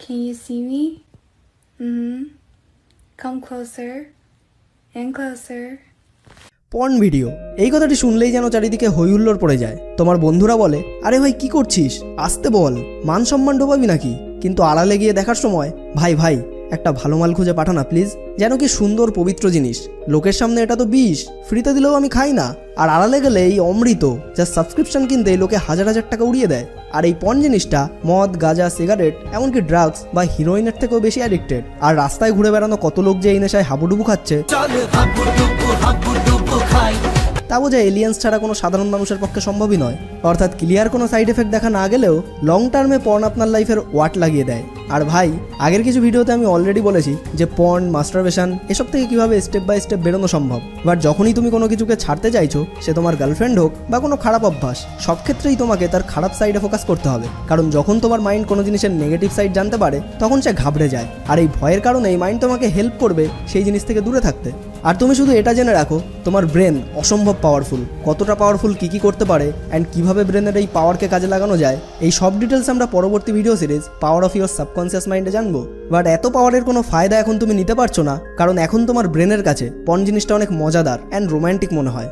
Can you see me? Come closer and closer. Porn video, এই কথাটি শুনলেই যেন চারিদিকে হইহুল্লোড় পড়ে যায়। তোমার বন্ধুরা বলে, আরে ভাই কি করছিস, আসতে বল, মান সম্মান ডোবাবি নাকি? কিন্তু আড়ালে গিয়ে দেখার সময়, ভাই ভাই একটা ভালো মাল খুঁজে পাঠানা প্লিজ। যেন কি সুন্দর পবিত্র জিনিস, লোকের সামনে এটা তো বিষ, ফ্রিতে দিলেও আমি খাই না, আর আড়ালে গেলে এই অমৃত, যা সাবস্ক্রিপশন কিনতে লোকে হাজার হাজার টাকা উড়িয়ে দেয়। আর এই পর্ন জিনিসটা মদ, গাঁজা, সিগারেট, এমনকি ড্রাগস বা হিরোইনের থেকেও বেশি অ্যাডিক্টেড। আর রাস্তায় ঘুরে বেড়ানো কত লোক যে এই নেশায় হাবুডুবু খাচ্ছে, তা বোঝা এলিয়েন্স ছাড়া কোনো সাধারণ মানুষের পক্ষে সম্ভবই নয়। অর্থাৎ ক্লিয়ার কোনো সাইড এফেক্ট দেখা না গেলেও লং টার্মে পর্ন আপনার লাইফের ওয়াট লাগিয়ে দেয়। আর ভাই, আগের কিছু ভিডিওতে আমি অলরেডি বলেছি যে পর্ন, মাস্টারবেশন এসব থেকে কীভাবে স্টেপ বাই স্টেপ বেরোনো সম্ভব। বাট যখনই তুমি কোনো কিছুকে ছাড়তে চাইছো, সে তোমার গার্লফ্রেন্ড হোক বা কোনো খারাপ অভ্যাস, সব ক্ষেত্রেই তোমাকে তার খারাপ সাইডে ফোকাস করতে হবে। কারণ যখন তোমার মাইন্ড কোনো জিনিসের নেগেটিভ সাইড জানতে পারে, তখন সে ঘাবড়ে যায়। আর এই ভয়ের কারণেই মাইন্ড তোমাকে হেল্প করবে সেই জিনিস থেকে দূরে থাকতে। আর তুমি শুধু এটা জেনে রাখো, তোমার ব্রেন অসম্ভব পাওয়ারফুল। কতটা পাওয়ারফুল, কী কী করতে পারে, অ্যান্ড কীভাবে ব্রেনের এই পাওয়ারকে কাজে লাগানো যায়, এই সব ডিটেলস আমরা পরবর্তী video series power of your subconscious মাইন্ডে জানবো। বাট এত পাওয়ারের কোনো ফায়দা এখন তুমি নিতে পারছো না, কারণ এখন তোমার ব্রেনের কাছে পর্ন জিনিসটা অনেক মজাদার অ্যান্ড রোম্যান্টিক মনে হয়।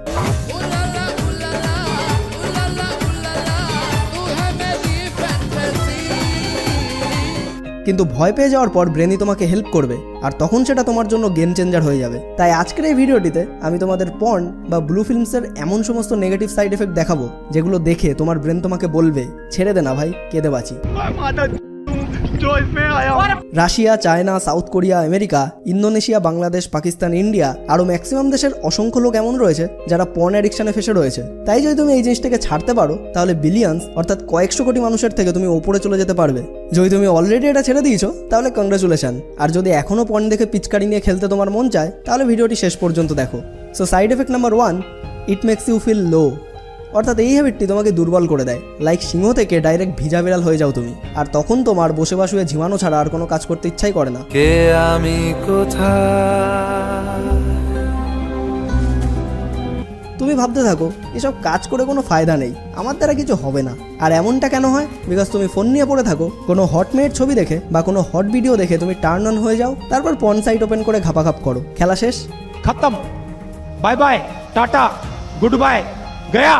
কিন্তু ভয় পেয়ে যাওয়ার পর ব্রেনই তোমাকে হেল্প করবে, আর তখন সেটা তোমার জন্য গেম চেঞ্জার হয়ে যাবে। তাই আজকের এই ভিডিওটিতে আমি তোমাদের পর্ন বা ব্লু ফিল্মসের এমন সমস্ত নেগেটিভ সাইড এফেক্ট দেখাবো, যেগুলো দেখে তোমার ব্রেন তোমাকে বলবে, ছেড়ে দে না ভাই, কেঁদে বাঁচি। Russia, China, south Korea, America, Indonesia, Bangladesh, Pakistan, India আরও ম্যাক্সিমাম দেশের অসংখ্য লোক এমন রয়েছে যারা পর্ন অ্যাডিকশনে ফেসে রয়েছে। তাই যদি তুমি এই জিনিসটাকে ছাড়তে পারো, তাহলে বিলিয়ন্স অর্থাৎ কয়েকশো কোটি মানুষের থেকে তুমি ওপরে চলে যেতে পারবে। যদি তুমি অলরেডি এটা ছেড়ে দিয়েছো, তাহলে কংগ্রেচুলেশন। আর যদি এখনও পর্ন দেখে পিচকারি নিয়ে খেলতে তোমার মন চায়, তাহলে ভিডিওটি শেষ পর্যন্ত দেখো। So side effect number 1, it makes you feel low. অর্থাৎ এই হ্যাবিটটি তোমাকে দুর্বল করে দেয়। লাইক সিংহ থেকে ডাইরেক্ট ভিজা বিড়াল হয়ে যাও তুমি, আর তখন তোমার বসে বসে ঝিমানো ছাড়া আর কোনো কাজ করতে ইচ্ছাই করে না। কে আমি কোথায়? তুমি ভাবতে থাকো, এসব কাজ করে কোনো ফায়দা নেই, আমার দ্বারা কিছু হবে না। আর এমনটা কেন হয়? বিকজ তুমি ফোন নিয়ে পড়ে থাকো, কোনো হটমেট ছবি দেখে বা কোনো হট ভিডিও দেখে তুমি টার্ন অন হয়ে যাও, তারপর পর্ন সাইট ওপেন করে ঘাপাঘাপ করো, খেলা শেষ, খতম, bye bye, tata, good bye, গয়া।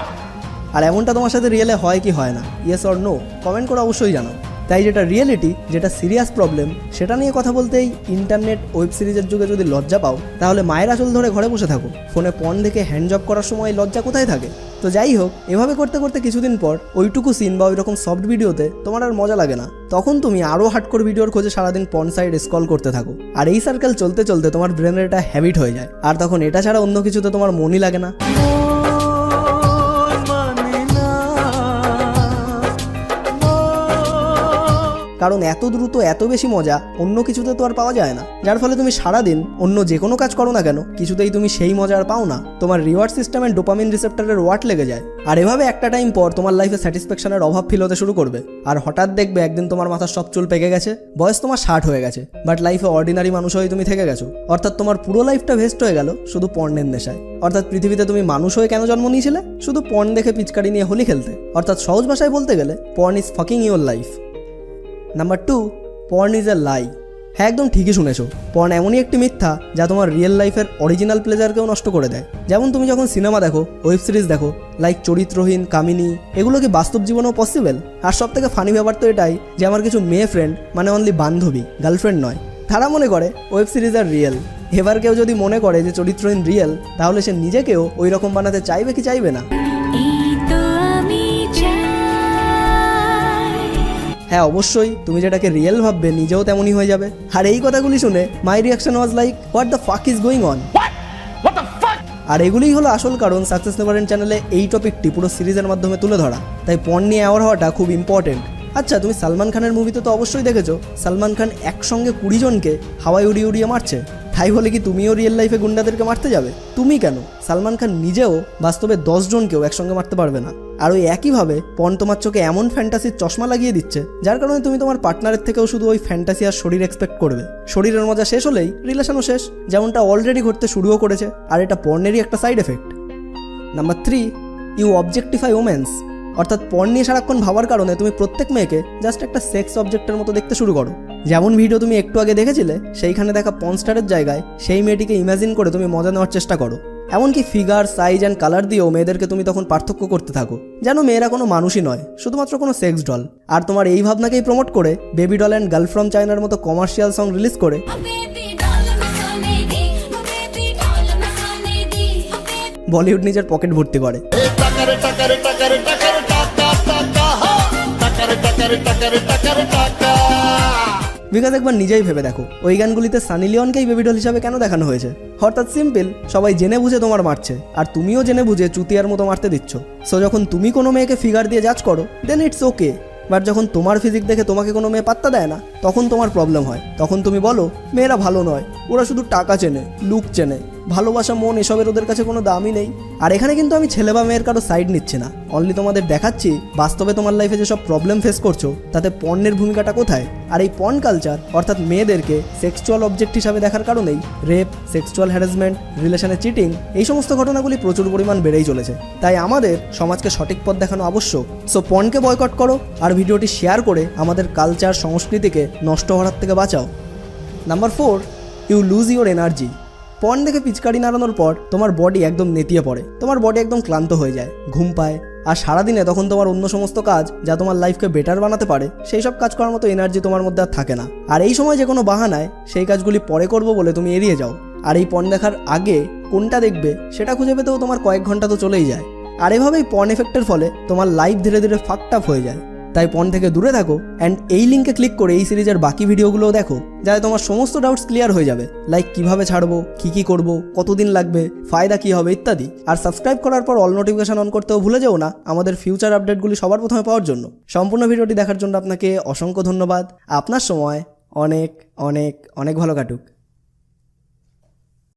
আর এমনটা তোমার সাথে রিয়েলে হয় কি হয় না? ইয়েস অর নো কমেন্ট করে অবশ্যই জানাও। তাই যেটা রিয়েলিটি, যেটা সিরিয়াস প্রবলেম, সেটা নিয়ে কথা বলতেই ইন্টারনেট, ওয়েব সিরিজের যুগে যদি লজ্জা পাও, তাহলে মায়ের আঁচল ধরে ঘরে বসে থাকো। ফোনে পর্ন দেখে হ্যান্ড জব করার সময় লজ্জা কোথায় থাকে? তো যাই হোক, এভাবে করতে করতে কিছুদিন পর ওইটুকু সিন বা ওইরকম সফট ভিডিওতে তোমার আর মজা লাগে না। তখন তুমি আরও হার্ডকোর ভিডিওর খোঁজে সারাদিন পর্ন সাইট স্ক্রল করতে থাকো। আর এই সার্কেল চলতে চলতে তোমার ব্রেনের এটা হ্যাবিট হয়ে যায়, আর তখন এটা ছাড়া অন্য কিছুতে তোমার মনই লাগে না। কারণ এত দ্রুত এত বেশি মজা অন্য কিছুতে তো আর পাওয়া যায় না, যার ফলে তুমি সারাদিন অন্য যে কোনো কাজ করো না কেন, কিছুতেই তুমি সেই মজা আর পাও না। তোমার রিওয়ার্ড সিস্টেমের ডোপামিন রিসেপ্টরের ওয়াট লেগে যায়, আর এভাবে একটা টাইম পর তোমার লাইফে স্যাটিসফ্যাকশনের অভাব ফিল হতে শুরু করবে। আর হঠাৎ দেখবে একদিন তোমার মাথার সব চুল পেকে গেছে, বয়স তোমার 60 হয়ে গেছে, বাট লাইফে অর্ডিনারি মানুষ হয়ে তুমি থেকে গেছো। অর্থাৎ তোমার পুরো লাইফটা ভেস্ট হয়ে গেল শুধু পর্নের নেশায়। অর্থাৎ পৃথিবীতে তুমি মানুষ হয়ে কেন জন্ম নিয়েছিলে? শুধু পর্ন দেখে পিচকারি নিয়ে হোলি খেলতে। অর্থাৎ সহজ ভাষায় বলতে গেলে porn is fucking your life. Number 2, porn is a lie. হ্যাঁ, একদম ঠিকই শুনেছো। পর্ন এমনই একটি মিথ্যা যা তোমার রিয়েল লাইফের অরিজিনাল প্লেজারকেও নষ্ট করে দেয়। যেমন তুমি যখন সিনেমা দেখো, ওয়েব সিরিজ দেখো, লাইক চরিত্রহীন, কামিনী, এগুলো কি বাস্তব জীবনেও পসিবল? আর সব থেকে ফানি ব্যাপার তো এটাই যে আমার কিছু মেয়ে ফ্রেন্ড, মানে অনলি বান্ধবী, গার্লফ্রেন্ড নয়, তারা মনে করে ওয়েব সিরিজ আর রিয়েল। এবার কেউ যদি মনে করে যে চরিত্রহীন রিয়েল, তাহলে সে নিজেকেও ওই রকম বানাতে চাইবে কি চাইবে না? হ্যাঁ, অবশ্যই তুমি যেটাকে রিয়েল ভাববে নিজেও তেমনই হয়ে যাবে। আর এই কথাগুলি শুনে my reaction was like, what the fuck is going on? আর এগুলিই হলো আসল কারণ সাকসেস নেভার এন্ড চ্যানেলে এই টপিকটি পুরো সিরিজের মাধ্যমে তুলে ধরা। তাই পর্ন নিয়ে অ্যাওয়ার হওয়াটা খুব ইম্পর্টেন্ট। আচ্ছা, তুমি সালমান খানের মুভিতে তো অবশ্যই দেখেছো, সালমান খান একসঙ্গে 20 জনকে হাওয়ায় উড়িয়ে উড়িয়ে মারছে। তাই বলে কি তুমিও রিয়েল লাইফে গুন্ডাদেরকে মারতে যাবে? তুমি কেন, সালমান খান নিজেও বাস্তবে 10 জনকেও একসঙ্গে মারতে পারবে না। আর ওই একইভাবে পর্ন তোমার চোখে এমন ফ্যান্টাসির চশমা লাগিয়ে দিচ্ছে, যার কারণে তুমি তোমার পার্টনারের থেকেও শুধু ওই ফ্যান্টাসি আর শরীর এক্সপেক্ট করবে। শরীরের মজা শেষ হলেই রিলেশনও শেষ, যেমনটা অলরেডি ঘটতে শুরুও করেছে। আর এটা পর্নেরই একটা side effect. Number 3, you objectify womens. অর্থাৎ পর্ন নিয়ে সারাক্ষণ ভাবার কারণে তুমি প্রত্যেক মেয়েকে জাস্ট একটা সেক্স অবজেক্টের মতো দেখতে শুরু করো। যেমন ভিডিও তুমি একটু আগে দেখেছিলে, সেইখানে দেখা পর্নস্টারের জায়গায় সেই মেয়েটিকে ইমাজিন করে তুমি মজা নেওয়ার চেষ্টা করো। এমনকি ফিগার, সাইজ অ্যান্ড কালার দিয়েও মেয়েদেরকে তুমি তখন পার্থক্য করতে থাকো, যেন মেয়েরা কোনো মানুষই নয়, শুধুমাত্র কোনো সেক্স ডল। আর তোমার এই ভাবনাকেই প্রমোট করে baby doll and girl from চায়নার মতো কমার্শিয়াল সং রিলিজ করে বলিউড নিজের পকেট ভর্তি করে। বিকজ একবার নিজেই ভেবে দেখো, ওই গানগুলিতে সানি লিওনকেই বেবি ডল হিসাবে কেন দেখানো হয়েছে? অর্থাৎ সিম্পল, সবাই জেনে বুঝে তোমার মারছে, আর তুমিও জেনে বুঝে চুতিয়ার মতো মারতে দিচ্ছ। সো যখন তুমি কোনো মেয়েকে ফিগার দিয়ে জাজ করো, দেন ইটস ওকে। বাট যখন তোমার ফিজিক দেখে তোমাকে কোনো মেয়ে পাত্তা দেয় না, তখন তোমার প্রবলেম হয়। তখন তুমি বলো মেয়েরা ভালো নয়, ওরা শুধু টাকা চেনে, লুক চেনে, ভালোবাসা, মন, এসবের ওদের কাছে কোনো দামই নেই। আর এখানে কিন্তু আমি ছেলে বা মেয়ের কারো সাইড নিচ্ছি না, অনলি তোমাদের দেখাচ্ছি বাস্তবে তোমার লাইফে যেসব প্রবলেম ফেস করছো তাতে পর্নের ভূমিকাটা কোথায়। আর এই পর্ন কালচার অর্থাৎ মেয়েদেরকে সেক্সুয়াল অবজেক্ট হিসাবে দেখার কারণেই রেপ, সেক্সুয়াল হ্যারাসমেন্ট, রিলেশনে চিটিং, এই সমস্ত ঘটনাগুলি প্রচুর পরিমাণ বেড়েই চলেছে। তাই আমাদের সমাজকে সঠিক পথ দেখানো আবশ্যক। সো পর্নকে বয়কট করো আর ভিডিওটি শেয়ার করে আমাদের কালচার, সংস্কৃতিকে নষ্ট হওয়ার থেকে বাঁচাও। Number 4, you lose your energy. Porn দেখে পিচকারি নাড়ানোর পর তোমার বডি একদম নেতিয়ে পড়ে, তোমার বডি একদম ক্লান্ত হয়ে যায়, ঘুম পায়, আর সারাদিনে তখন তোমার অন্য সমস্ত কাজ যা তোমার লাইফকে বেটার বানাতে পারে সেই সব কাজ করার মতো এনার্জি তোমার মধ্যে আর থাকে না। আর এই সময় যে কোনো বাহানায় সেই কাজগুলি পরে করবো বলে তুমি এড়িয়ে যাও। আর এই পর্ন দেখার আগে কোনটা দেখবে সেটা খুঁজে পেতেও তোমার কয়েক ঘন্টা তো চলেই যায়। আর এভাবেই পর্ন এফেক্টের ফলে তোমার লাইফ ধীরে ধীরে ফাকড আপ হয়ে যায়। তাই পর্ন থেকে দূরে থাকো অ্যান্ড এই লিঙ্কে ক্লিক করে এই সিরিজের বাকি ভিডিওগুলোও দেখো, যাতে তোমার সমস্ত ডাউটস ক্লিয়ার হয়ে যাবে, লাইক কিভাবে ছাড়বো, কী করবো, কতদিন লাগবে, ফায়দা কী হবে ইত্যাদি। আর সাবস্ক্রাইব করার পর অল নোটিফিকেশন অন করতেও ভুলে যেও না আমাদের ফিউচার আপডেটগুলি সবার প্রথমে পাওয়ার জন্য। সম্পূর্ণ ভিডিওটি দেখার জন্য আপনাকে অসংখ্য ধন্যবাদ। আপনার সময় অনেক অনেক অনেক ভালো কাটুক।